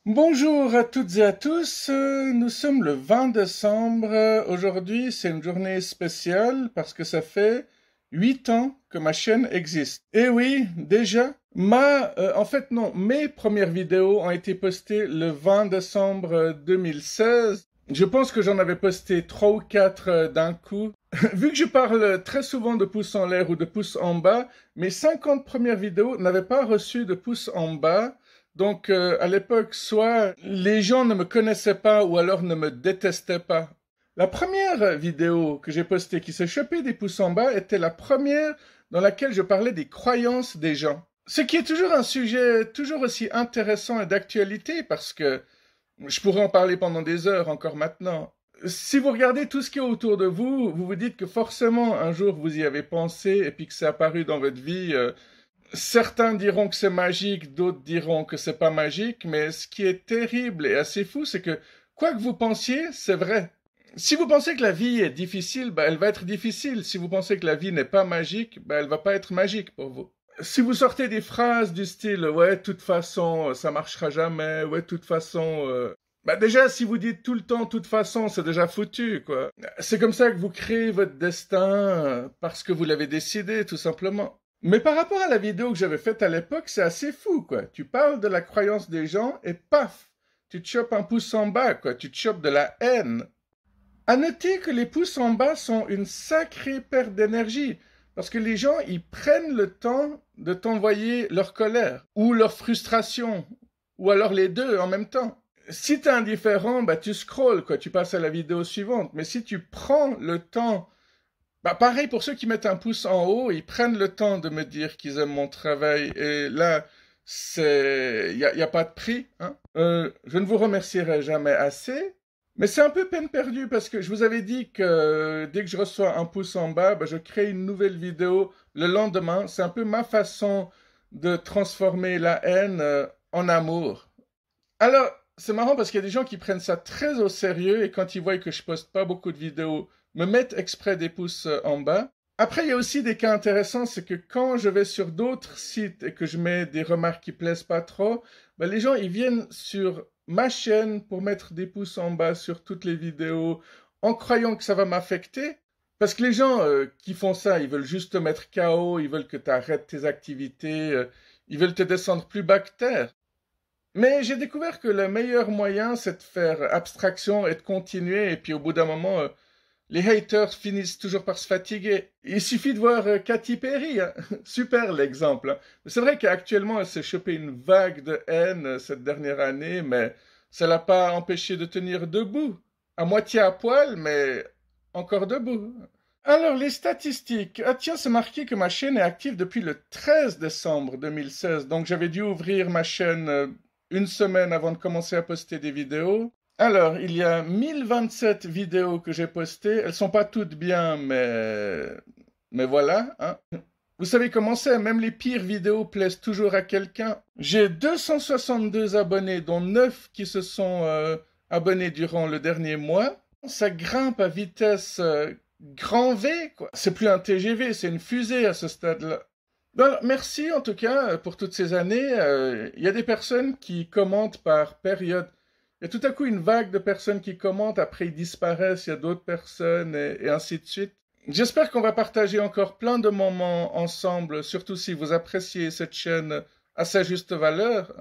Bonjour à toutes et à tous, nous sommes le 20 décembre. Aujourd'hui, c'est une journée spéciale parce que ça fait 8 ans que ma chaîne existe. Et oui, déjà, en fait non, mes premières vidéos ont été postées le 20 décembre 2016. Je pense que j'en avais posté 3 ou 4 d'un coup. Vu que je parle très souvent de pouces en l'air ou de pouces en bas, mes 50 premières vidéos n'avaient pas reçu de pouces en bas. Donc, à l'époque, soit les gens ne me connaissaient pas ou alors ne me détestaient pas. La première vidéo que j'ai postée qui s'est chopée des pouces en bas était la première dans laquelle je parlais des croyances des gens. Ce qui est toujours un sujet toujours aussi intéressant et d'actualité parce que je pourrais en parler pendant des heures encore maintenant. Si vous regardez tout ce qui est autour de vous, vous vous dites que forcément un jour vous y avez pensé et puis que c'est apparu dans votre vie. Certains diront que c'est magique, d'autres diront que c'est pas magique, mais ce qui est terrible et assez fou, c'est que quoi que vous pensiez, c'est vrai. Si vous pensez que la vie est difficile, elle va être difficile. Si vous pensez que la vie n'est pas magique, elle va pas être magique pour vous. Si vous sortez des phrases du style ouais, de toute façon, ça marchera jamais, ouais, de toute façon, déjà, si vous dites tout le temps, de toute façon, c'est déjà foutu, quoi. C'est comme ça que vous créez votre destin parce que vous l'avez décidé, tout simplement. Mais par rapport à la vidéo que j'avais faite à l'époque, c'est assez fou, quoi. Tu parles de la croyance des gens et paf, tu te chopes un pouce en bas, quoi. Tu te chopes de la haine. À noter que les pouces en bas sont une sacrée perte d'énergie. Parce que les gens, ils prennent le temps de t'envoyer leur colère, ou leur frustration, ou alors les deux en même temps. Si t'es indifférent, tu scrolles, quoi, tu passes à la vidéo suivante. Mais si tu prends le temps, pareil pour ceux qui mettent un pouce en haut, ils prennent le temps de me dire qu'ils aiment mon travail. Et là, y a pas de prix, hein. Je ne vous remercierai jamais assez. Mais c'est un peu peine perdue parce que je vous avais dit que dès que je reçois un pouce en bas, je crée une nouvelle vidéo le lendemain. C'est un peu ma façon de transformer la haine en amour. Alors, c'est marrant parce qu'il y a des gens qui prennent ça très au sérieux et quand ils voient que je poste pas beaucoup de vidéos, me mettent exprès des pouces en bas. Après, il y a aussi des cas intéressants, c'est que quand je vais sur d'autres sites et que je mets des remarques qui plaisent pas trop, les gens, ils viennent sur ma chaîne pour mettre des pouces en bas sur toutes les vidéos en croyant que ça va m'affecter. Parce que les gens qui font ça, ils veulent juste te mettre KO, ils veulent que tu arrêtes tes activités, ils veulent te descendre plus bas que terre. Mais j'ai découvert que le meilleur moyen, c'est de faire abstraction et de continuer. Et puis au bout d'un moment, les haters finissent toujours par se fatiguer. Il suffit de voir Katy Perry, hein. Super l'exemple, hein. C'est vrai qu'actuellement, elle s'est chopée une vague de haine cette dernière année, mais ça l'a pas empêché de tenir debout. À moitié à poil, mais encore debout. Alors, les statistiques. Ah tiens, c'est marqué que ma chaîne est active depuis le 13 décembre 2016. Donc, j'avais dû ouvrir ma chaîne une semaine avant de commencer à poster des vidéos. Alors, il y a 1027 vidéos que j'ai postées. Elles sont pas toutes bien, mais voilà, hein. Vous savez comment c'est, même les pires vidéos plaisent toujours à quelqu'un. J'ai 262 abonnés, dont 9 qui se sont abonnés durant le dernier mois. Ça grimpe à vitesse grand V, quoi. C'est plus un TGV, c'est une fusée à ce stade-là. Alors, merci en tout cas pour toutes ces années. Il y a des personnes qui commentent par période. Il y a tout à coup une vague de personnes qui commentent, après ils disparaissent, il y a d'autres personnes et ainsi de suite. J'espère qu'on va partager encore plein de moments ensemble, surtout si vous appréciez cette chaîne à sa juste valeur.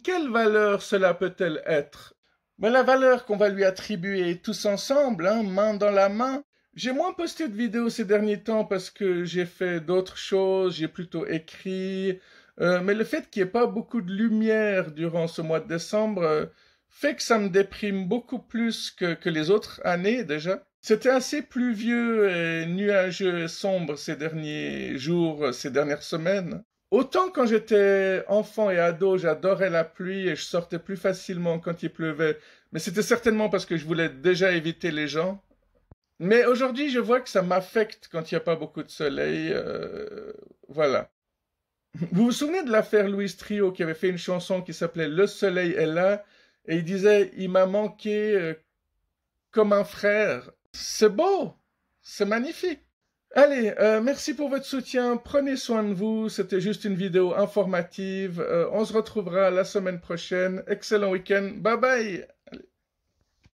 Quelle valeur cela peut-elle être? La valeur qu'on va lui attribuer tous ensemble, hein, main dans la main. J'ai moins posté de vidéos ces derniers temps parce que j'ai fait d'autres choses, j'ai plutôt écrit. Mais le fait qu'il n'y ait pas beaucoup de lumière durant ce mois de décembre fait que ça me déprime beaucoup plus que les autres années déjà. C'était assez pluvieux et nuageux et sombre ces derniers jours, ces dernières semaines. Autant quand j'étais enfant et ado, j'adorais la pluie et je sortais plus facilement quand il pleuvait. Mais c'était certainement parce que je voulais déjà éviter les gens. Mais aujourd'hui, je vois que ça m'affecte quand il n'y a pas beaucoup de soleil. Voilà. Vous vous souvenez de l'affaire Louis Trio qui avait fait une chanson qui s'appelait Le soleil est là et il disait il m'a manqué comme un frère. C'est beau, c'est magnifique. Allez, merci pour votre soutien. Prenez soin de vous. C'était juste une vidéo informative. On se retrouvera la semaine prochaine. Excellent week-end. Bye bye.